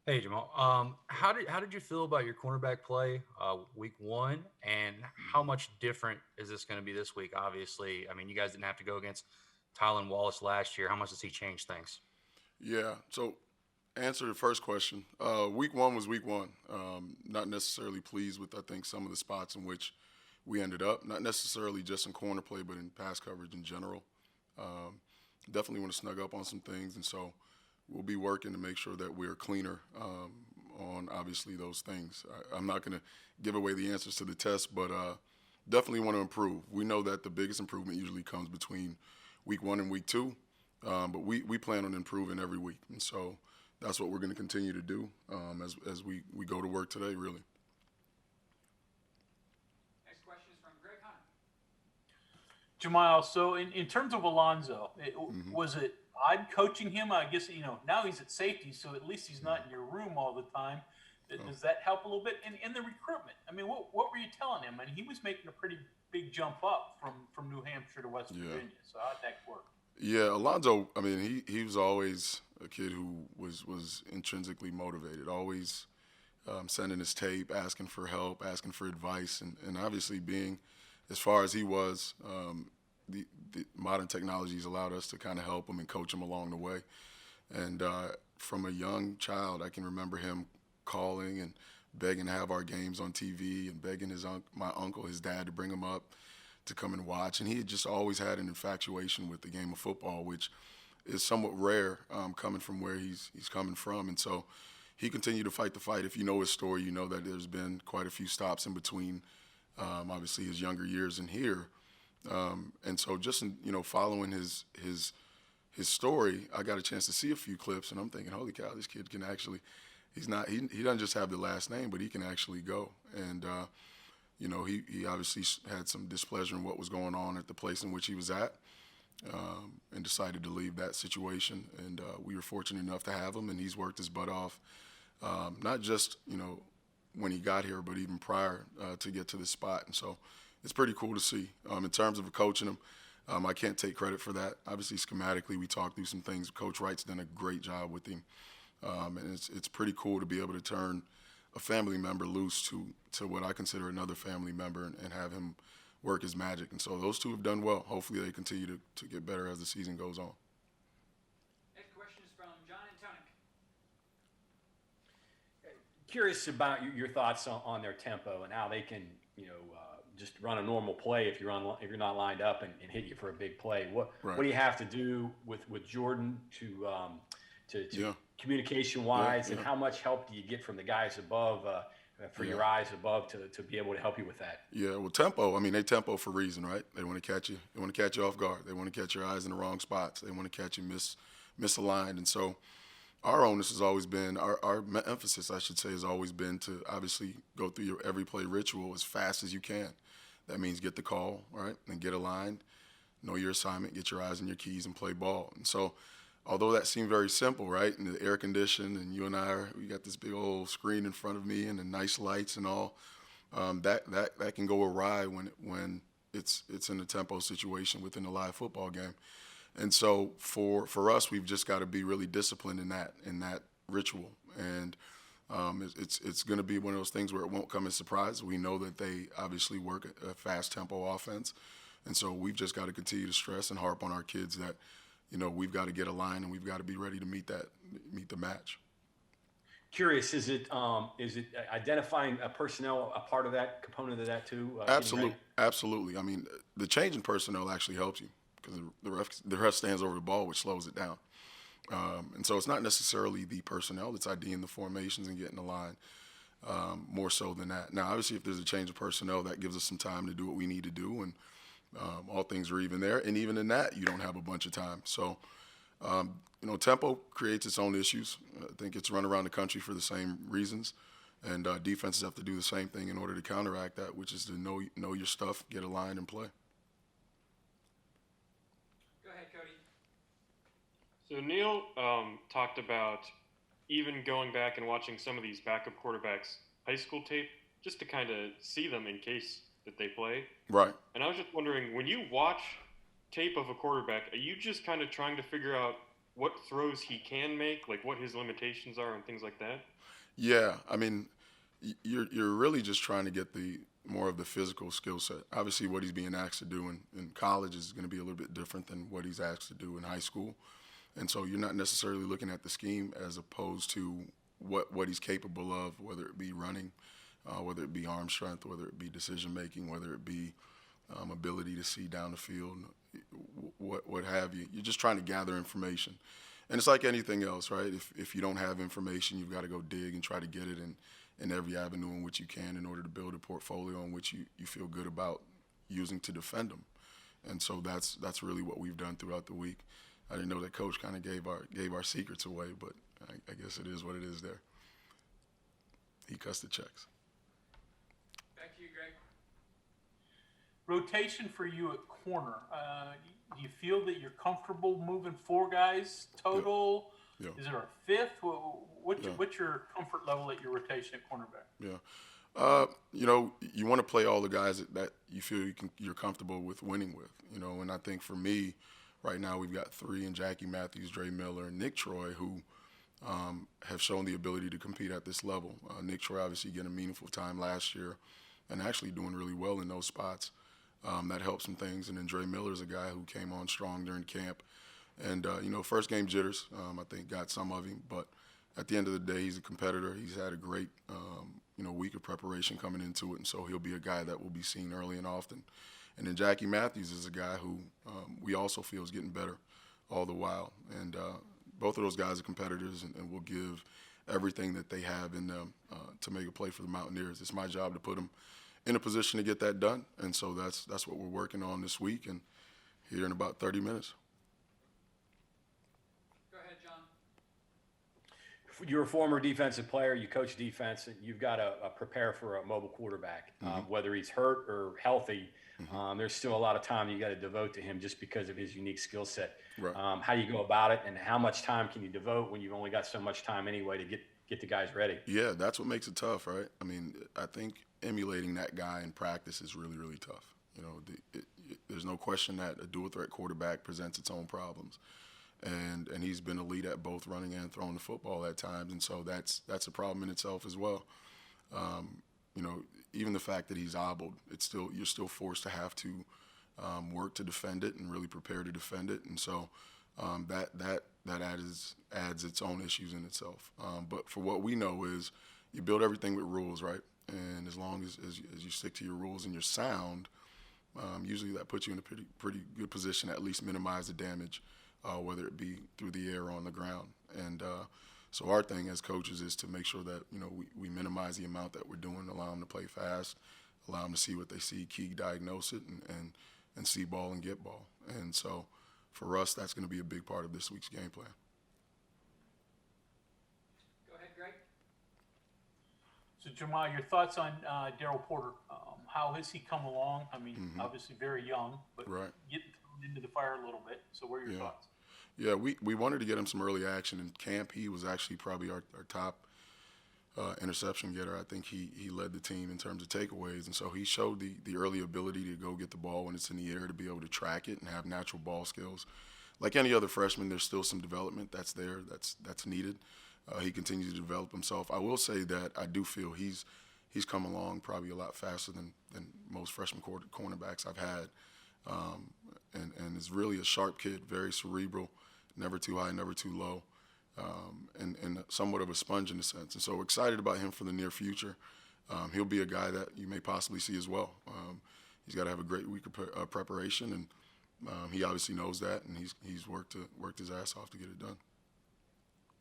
Hey Jamal, how did you feel about your cornerback play week one, and how much different is this going to be this week? Obviously, I mean, you guys didn't have to go against Tylan Wallace last year. How much does he change things? Yeah. So, answer the first question. Week one was week one. Not necessarily pleased with, I think, some of the spots in which we ended up. Not necessarily just in corner play, but in pass coverage in general. Um, Definitely want to snug up on some things, and so we'll be working to make sure that we're cleaner on obviously those things. I'm not going to give away the answers to the test, but definitely want to improve. We know that the biggest improvement usually comes between week one and week two, but we plan on improving every week, and so that's what we're going to continue to do as we go to work today. Really. Next question is from Greg Hunter. Jahmile, so in terms of Alonzo, Hmm. was it odd coaching him? I guess, now he's at safety, so at least he's not in your room all the time. Oh. Does that help a little bit? And in the recruitment, I mean, what were you telling him? I mean, he was making a pretty big jump up from New Hampshire to West Yeah. Virginia. So how'd that work? Yeah, Alonzo. I mean, he was always a kid who was intrinsically motivated. Always sending his tape, asking for help, asking for advice, and obviously being as far as he was, the modern technologies allowed us to kind of help him and coach him along the way. And from a young child, I can remember him calling and begging to have our games on TV and begging my uncle, his dad, to bring him up to come and watch. And he had just always had an infatuation with the game of football, which is somewhat rare coming from where he's coming from. And so he continued to fight the fight. If you know his story, you know that there's been quite a few stops in between, obviously his younger years and here. And so just following his story, I got a chance to see a few clips, and I'm thinking, holy cow, this kid can actually. He doesn't just have the last name, but he can actually go. And he obviously had some displeasure in what was going on at the place in which he was at, and decided to leave that situation. And we were fortunate enough to have him, and he's worked his butt off, not just when he got here, but even prior to get to this spot. And so it's pretty cool to see. In terms of coaching him, I can't take credit for that. Obviously, schematically, we talked through some things. Coach Wright's done a great job with him, and it's pretty cool to be able to turn a family member loose to what I consider another family member and have him work his magic. And so those two have done well. Hopefully, they continue to get better as the season goes on. Next question is from John Antonic. Curious about your thoughts on their tempo and how they can, just run a normal play if you're not lined up and hit you for a big play. What Right. do you have to do with Jordan to Yeah. communication Yeah. wise, and Yeah. how much help do you get from the guys above for Yeah. your eyes above to be able to help you with that? Yeah, well, tempo. I mean, they tempo for a reason, right? They want to catch you. They want to catch you off guard. They want to catch your eyes in the wrong spots. They want to catch you misaligned. And so, our onus has always been emphasis, I should say, has always been to obviously go through your every play ritual as fast as you can. That means get the call, right, and get aligned, know your assignment, get your eyes and your keys, and play ball. And so, although that seemed very simple, right, and the air conditioned, and you and we got this big old screen in front of me and the nice lights and all, that can go awry when it's in a tempo situation within a live football game. And so for us, we've just got to be really disciplined in that ritual. And it's going to be one of those things where it won't come as a surprise. We know that they obviously work a fast tempo offense, and so we've just got to continue to stress and harp on our kids that we've got to get aligned and we've got to be ready to meet the match. Curious, is it identifying a personnel a part of that component of that too? Getting ready. Absolutely. I mean, the change in personnel actually helps you because the ref stands over the ball, which slows it down. And so it's not necessarily the personnel; it's IDing the formations and getting the line, more so than that. Now, obviously, if there's a change of personnel, that gives us some time to do what we need to do, and all things are even there. And even in that, you don't have a bunch of time. So, tempo creates its own issues. I think it's run around the country for the same reasons, and defenses have to do the same thing in order to counteract that, which is to know your stuff, get aligned, and play. Go ahead, Cody. So Neil talked about even going back and watching some of these backup quarterbacks' high school tape just to kind of see them in case that they play. Right. And I was just wondering, when you watch tape of a quarterback, are you just kind of trying to figure out what throws he can make, like what his limitations are and things like that? Yeah, I mean, you're really just trying to get the more of the physical skill set. Obviously, what he's being asked to do in college is going to be a little bit different than what he's asked to do in high school, and so you're not necessarily looking at the scheme as opposed to what he's capable of, whether it be running, whether it be arm strength, whether it be decision making, whether it be ability to see down the field, what have you. You're just trying to gather information. And it's like anything else, right? If you don't have information, you've got to go dig and try to get it in every avenue in which you can in order to build a portfolio in which you feel good about using to defend them. And so that's really what we've done throughout the week. I didn't know that Coach kind of gave our secrets away, but I guess it is what it is there. He cuts the checks. Back to you, Greg. Rotation for you at corner. Do you feel that you're comfortable moving 4 guys total? Yeah. Is there a fifth? What's Yeah. your comfort level at your rotation at cornerback? Yeah. You want to play all the guys that you feel you're comfortable with winning with. And I think for me, right now we've got 3 in Jackie Matthews, Dre Miller, and Nick Troy, who have shown the ability to compete at this level. Nick Troy obviously getting a meaningful time last year and actually doing really well in those spots. That helps some things. And then Dre Miller is a guy who came on strong during camp. And, first game jitters, I think got some of him. But at the end of the day, he's a competitor. He's had a great, week of preparation coming into it. And so he'll be a guy that will be seen early and often. And then Jackie Matthews is a guy who we also feel is getting better all the while. And both of those guys are competitors and will give everything that they have in them to make a play for the Mountaineers. It's my job to put them in a position to get that done. And so that's what we're working on this week and here in about 30 minutes. Go ahead, John. You're a former defensive player. You coach defense, and you've got to prepare for a mobile quarterback. Whether he's hurt or healthy, there's still a lot of time you got to devote to him just because of his unique skill set. Right. How do you go about it, and how much time can you devote when you've only got so much time anyway to get the guys ready? Yeah, that's what makes it tough, right? I mean, I think emulating that guy in practice is really, really tough. There's no question that a dual threat quarterback presents its own problems. And he's been elite at both running and throwing the football at times, and so that's a problem in itself as well. Even the fact that he's hobbled, you're still forced to have to work to defend it and really prepare to defend it, and so that adds its own issues in itself. But for what we know is you build everything with rules, right? And as long as you stick to your rules and you're sound, usually that puts you in a pretty good position to at least minimize the damage. Whether it be through the air or on the ground. And so our thing as coaches is to make sure that, we minimize the amount that we're doing, allow them to play fast, allow them to see what they see, key diagnose it, and see ball and get ball. And so for us, that's going to be a big part of this week's game plan. Go ahead, Greg. So, Jahmile, your thoughts on Darryl Porter? How has he come along? I mean, obviously very young, but Right. getting thrown into the fire a little bit. So what are your thoughts? Yeah, we wanted to get him some early action in camp. He was actually probably our top interception getter. I think he led the team in terms of takeaways, and so he showed the early ability to go get the ball when it's in the air, to be able to track it and have natural ball skills. Like any other freshman, there's still some development that's there, that's needed. He continues to develop himself. I will say that I do feel he's come along probably a lot faster than most freshman cornerbacks I've had, and is really a sharp kid, very cerebral, never too high, never too low, and somewhat of a sponge in a sense. And so excited about him for the near future. He'll be a guy that you may possibly see as well. He's got to have a great week of preparation, and he obviously knows that, and he's worked his ass off to get it done.